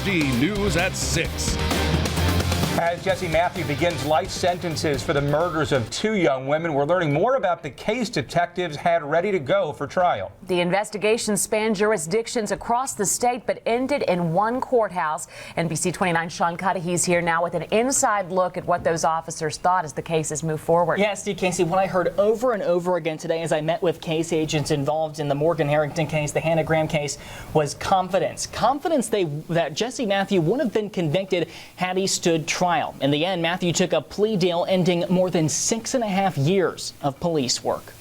HD News at 6. As Jesse Matthew begins life sentences for the murders of 2 young women, we're learning more about the case detectives had ready to go for trial. The investigation spanned jurisdictions across the state but ended in one courthouse. NBC 29's Sean Cudahy's here now with an inside look at what those officers thought as the cases move forward. Yeah, Steve Casey, what I heard over and over again today as I met with case agents involved in the Morgan Harrington case, the Hannah Graham case, was confidence. Confidence that Jesse Matthew would have been convicted had he stood trial. In the end, Matthew took a plea deal ending more than 6.5 years of police work.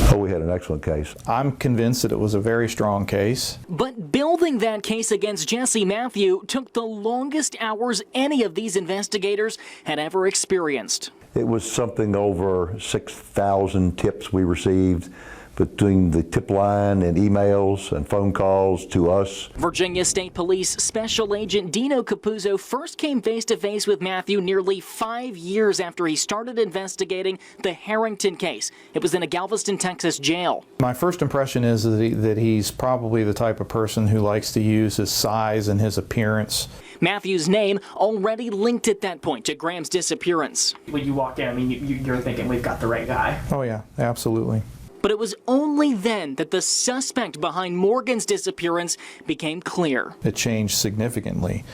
Oh, we had an excellent case. I'm convinced that it was a very strong case. But building that case against Jesse Matthew took the longest hours any of these investigators had ever experienced. It was something over 6,000 tips we received between the tip line and emails and phone calls to us. Virginia State Police Special Agent Dino Capuzzo first came face-to-face with Matthew nearly 5 years after he started investigating the Harrington case. It was in a Galveston, Texas jail. My first impression is that he's probably the type of person who likes to use his size and his appearance. Matthew's name already linked at that point to Graham's disappearance. When you walk in, I mean, you're thinking we've got the right guy. Oh yeah, absolutely. But it was only then that the suspect behind Morgan's disappearance became clear. It changed significantly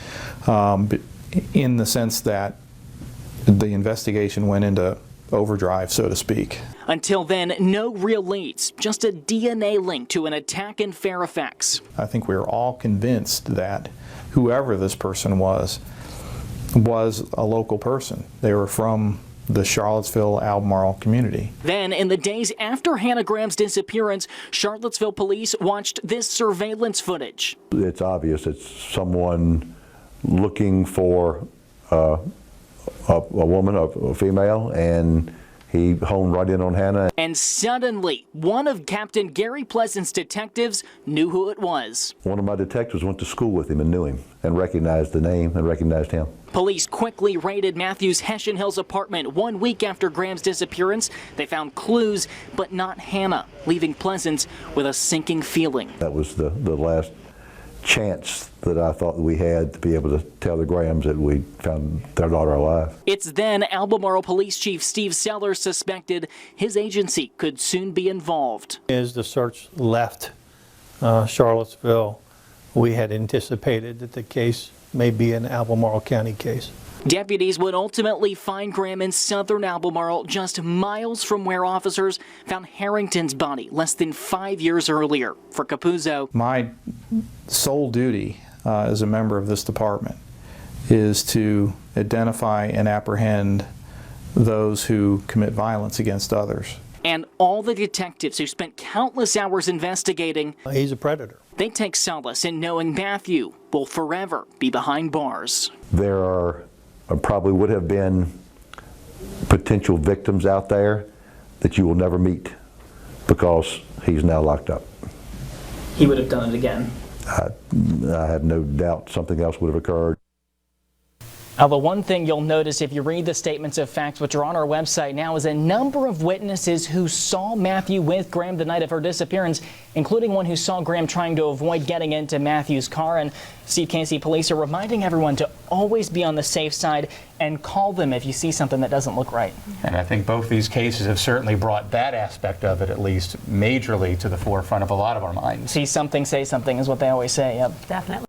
in the sense that the investigation went into overdrive, so to speak. Until then, no real leads, just a DNA link to an attack in Fairfax. I think we were all convinced that whoever this person was a local person. They were from the Charlottesville, Albemarle community. Then, in the days after Hannah Graham's disappearance, Charlottesville police watched this surveillance footage. It's obvious it's someone looking for a woman, a female, and he honed right in on Hannah. And suddenly, one of Captain Gary Pleasant's detectives knew who it was. One of my detectives went to school with him and knew him and recognized the name and recognized him. Police quickly raided Matthew's Hessian Hills apartment 1 week after Graham's disappearance. They found clues, but not Hannah, leaving Pleasant with a sinking feeling. That was the last chance that I thought we had to be able to tell the Grahams that we found their daughter alive. It's then Albemarle Police Chief Steve Sellers suspected his agency could soon be involved. As the search left Charlottesville, we had anticipated that the case may be an Albemarle County case. Deputies would ultimately find Graham in southern Albemarle, just miles from where officers found Harrington's body less than 5 years earlier. For Capuzzo, my sole duty as a member of this department is to identify and apprehend those who commit violence against others. And all the detectives who spent countless hours investigating, He's a predator. they take solace in knowing Matthew will forever be behind bars. There are probably would have been potential victims out there that you will never meet because he's now locked up. He would have done it again. I have no doubt something else would have occurred. Now, the one thing you'll notice if you read the statements of facts, which are on our website now, is a number of witnesses who saw Matthew with Graham the night of her disappearance, including one who saw Graham trying to avoid getting into Matthew's car. And Steve Casey, police are reminding everyone to always be on the safe side and call them if you see something that doesn't look right. And I think both these cases have certainly brought that aspect of it, at least majorly, to the forefront of a lot of our minds. See something, say something is what they always say. Yep. Definitely.